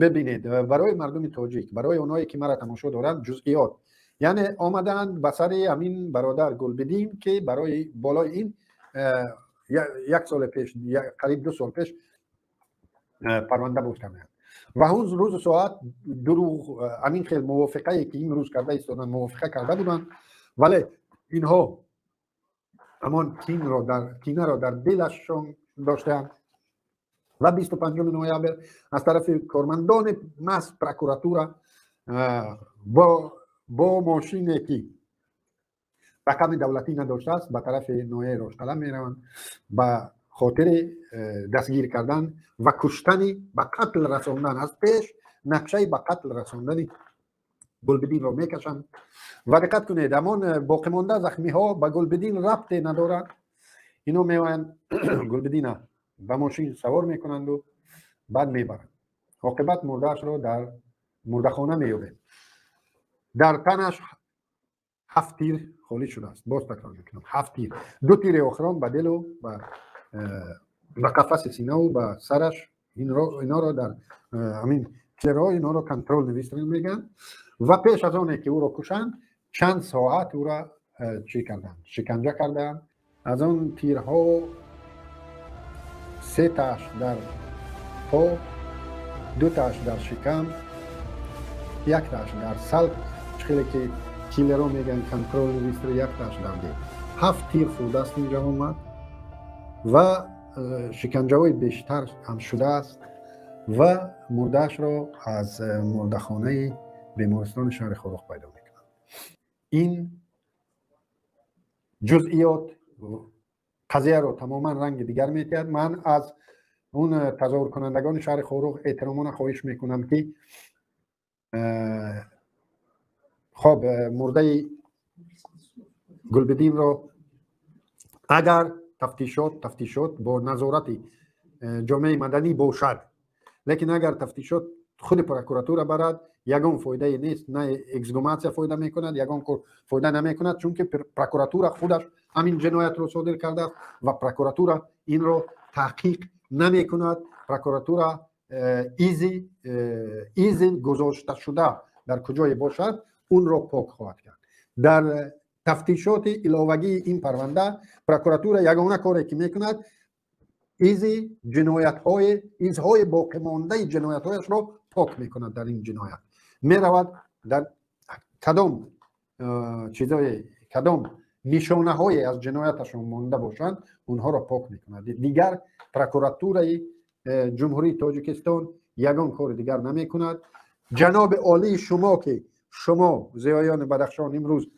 ببینید برای مردم تاجیک، برای اونایی که مرا تماشا دارند، جزئیات یعنی آمدن به سر همین برادر گلبدین که برای بالای این یک سال پیش، قریب 2 سال پیش پرونده بودند و اون روز ساعت دروغ همین خیلی موافقه که این روز کرده ایستادن موافقه کرده بودند، ولی اینها همان کینه را در دلشون داشتند و 25 نوامبر از طرف کارمندان مس پروکراتورا با ماشینی که رقم دولتی نداشته است به طرف نویه رشتلم میروند به خاطر دستگیر کردن و کشتن به قتل رساندن. از پیش نقشه به قتل رساندن گلبدین را میکشند و دقت کنید همان باقی مانده زخمی ها به گلبدین ربطی ندارد. اینو میوایند گلبدین به ماشین سوار میکنند و بعد میبرند. عاقبت مردهش را در مردخانه مییابند. در تنش 7 تیر خالی شده است. باز تکرار میکنم 7 تیر، 2 تیر آخران به دل و به قفس سینه و به سرش. اینا را در همین چرا اینا را کنترل نویسرین میگن. و پیش از آنه که او را کشند چند ساعت او را چی کردن؟ شکنجه کردن. از آن تیرها 3 تاش در پا، 2 تاش در شکم، 1 تاش در سلک، خیلی که کیلرها میگن کنترل نویسر، 1 تاش در دل. 7 تیر خورده است اینجا آمد و شکنجه های بیشتر هم شده است و مردهش را از مردخانه بیمارستان شهر خروخ پیدا میکنند. این جزئیات قضیه را تماما رنگ دیگر میتید. من از اون تظاهر کنندگان شهر خروخ احترامانه خواهش میکنم که خب مرده گلبدین را اگر تفتیشات با نظارت جامعه مدنی باشد، لیکن اگر تفتیشات خود پروکراتور برد یگان فایده نیست. نه اکسگوماسیا فایده میکند، یگان فایده نمیکند، چون که پروکراتور خودش همین جنایت رو صادر کرده و پروکراتور این رو تحقیق نمیکند. پروکراتور ایزی گذاشته شده در کجای باشد اون رو پاک خواهد کرد. در تفتیشات علاوگی این پرونده پروکراتور یگانه کاری که میکند ایزی ایزهای باقی مانده جنایت هایش رو پاک میکند. در این جنایت میرود در کدام چیزای کدام نشانه های از جنایتشون مانده باشند اونها رو پاک میکند. دیگر پروکراتور جمهوری تاجیکستان یگان کار دیگر نمیکند. جناب عالی شما که شما ضیایان بدخشان امروز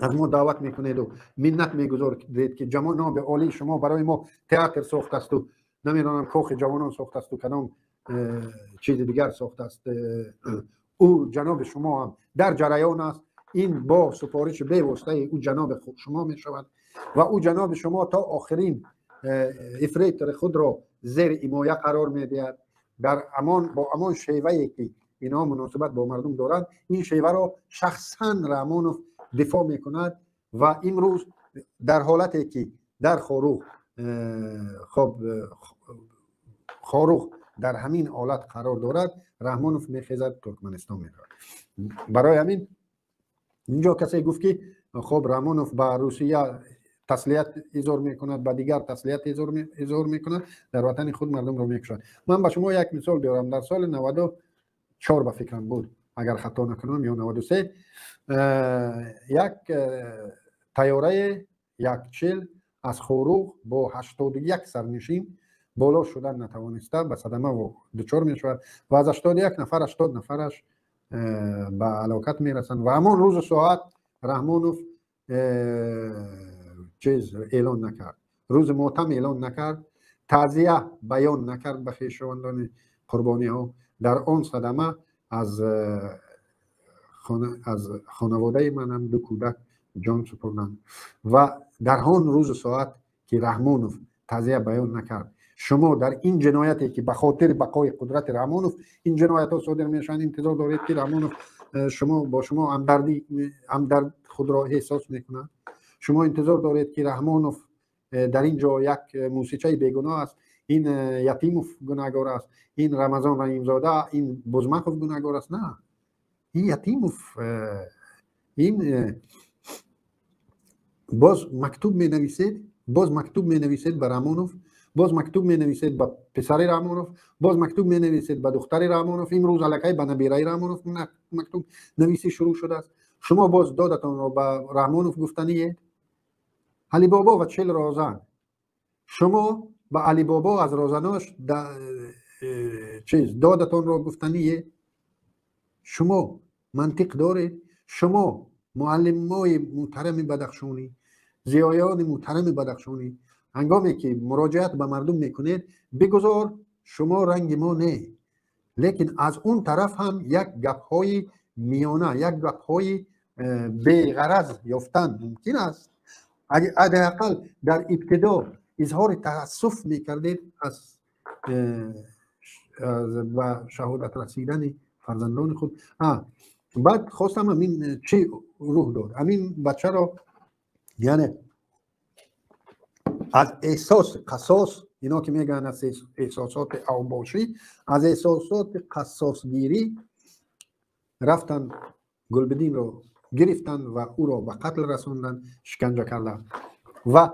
از ما دعوت میکنید و منت میگذارید که جناب عالی شما برای ما تئاتر ساخته است و نمیدونم کاخ جوانان ساخته است و کدام چیز دیگر ساخته است، او جناب شما هم در جریان است. این با سفارش به واسطه او جناب شما می شود و او جناب شما تا آخرین افریت خود را زیر حمایت قرار میدهد. در با امان شیوهی که اینا مناسبت با مردم دارند این شیوه را شخصا رحمانوف دفاع میکند و امروز در حالتی که در خاروخ در همین حالت قرار دارد رحمانوف میخیزد ترکمنستان میرود. برای همین اینجا کسی گفت که خب رحمانوف به روسیه تسلیت اظهار میکند، به دیگر تسلیت اظهار میکند، در وطن خود مردم رو میکشد. من به شما یک مثال بیارم. در سال 94 به فکرم بود اگر خطا نکنم یا 93 یک طیاره یک چل از خاروخ با 81 سرنشین بالا شدن نتوانسته به صدمه و دچار می شود و از 81 نفر 80 نفرش به هلاکت می رسند و همان روز ساعت رحمانوف چیز اعلان نکرد، روز ماتم اعلان نکرد، تعزیه بیان نکرد به خویشاوندان قربانی ها. در آن صدمه از خانواده من هم 2 کودک جان سپردند و در آن روز ساعت که رحمانوف تعزیه بیان نکرد، شما در این جنایتی که به خاطر بقای قدرت رحمانوف این جنایت ها صادر میشن انتظار دارید که رحمانوف با شما همدرد خود را احساس میکنه؟ شما انتظار دارید که رحمانوف در اینجا یک موسیقی بیگناه است این یتیموف گناهگار است، این رمضان رحیمزاده، این بزمخوف گناهگار است. نه، این یتیموف این باز مکتوب می نویسید، باز مکتوب می نویسید به رامونوف، باز مکتوب می نویسید به پسر رامونوف، باز مکتوب می نویسید به دختر رامونوف. امروز الکی به نبیره رامونوف مکتوب نویسی شروع شده است. شما باز دادتان رو به رامونوف گفتنیه. علی بابا و 40 رازن، شما به علی بابا از رازناش چیز دادتان رو گفتنیه. شما منطق دارید؟ شما معلمای محترم بدخشانی، ضیایان محترم بدخشانی، هنگامی که مراجعت به مردم میکنید بگذار شما رنگ ما نه، لیکن از اون طرف هم یک گپ‌های میانه، یک گپ‌های بی غرض یافتن ممکن است. اگر حداقل در ابتدا اظهار تأسف میکردید از و شهادت رسیدن فرزندان خود. بعد خواستم همین چی روح داد، همین بچه را یعنی از احساس قصاص، اینا که میگن از احساسات اوباشی، از احساسات قصاص گیری رفتن گلبدین رو گرفتن و او را به قتل رسوندن، شکنجه کردن. و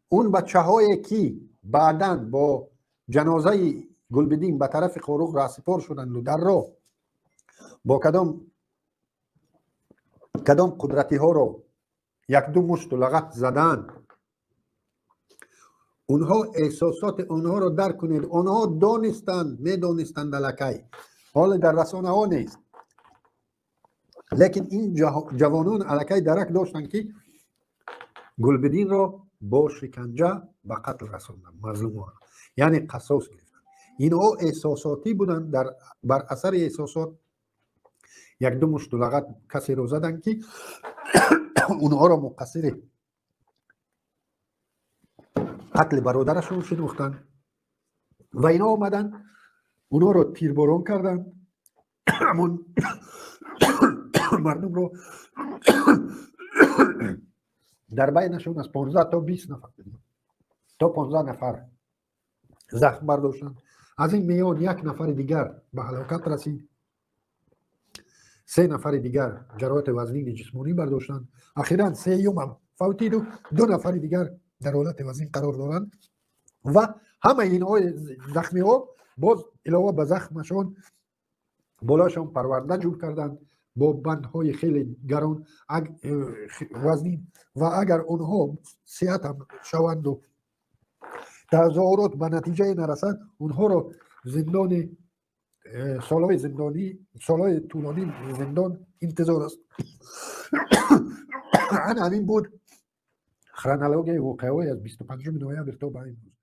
اون بچه هایی که بعداً با جنازه گلبدین به طرف قاروق رهسپار شدند و در راه با کدام قدرتی ها رو یک دو مشت و لغت زدن، اونها احساسات اونها رو درک کنید. اونها دانستند، میدانستند الکی، حال در رسانه ها نیست، لیکن این جوانان الکی درک داشتند که گلبدین را با شکنجه به قتل رسوندن مظلومان، یعنی قصاص گرفتن. اینها احساساتی بودند، بر اثر احساسات یک دو مشت و لغت کسی رو زدن که اونها را مقصر قتل برادرشون شناختن و اینا آمدن اونها رو تیرباران کردن. همون مردم رو در بینشون از 15 تا 20 نفر تا 15 نفر زخم برداشتن. از این میان یک نفر دیگر به هلاکت رسید، 3 نفر دیگر جراحت وزنی جسمانی برداشتن، اخیراً 3 هم فوتید و 2 نفر دیگر در حالت وزین قرار دارند. و همه اینها زخمی ها باز علاوه به زخمشون بالاشون پرونده جور کردن با بندهای خیلی گران وزنی، و اگر اونها صحت هم شوند و تظاهرات به نتیجه نرسد، اونها رو زندان سالهای زندانی، سالهای طولانی زندان انتظار است. همین بود خرانالوگ واقعی از 25 نوامبر تا به امروز.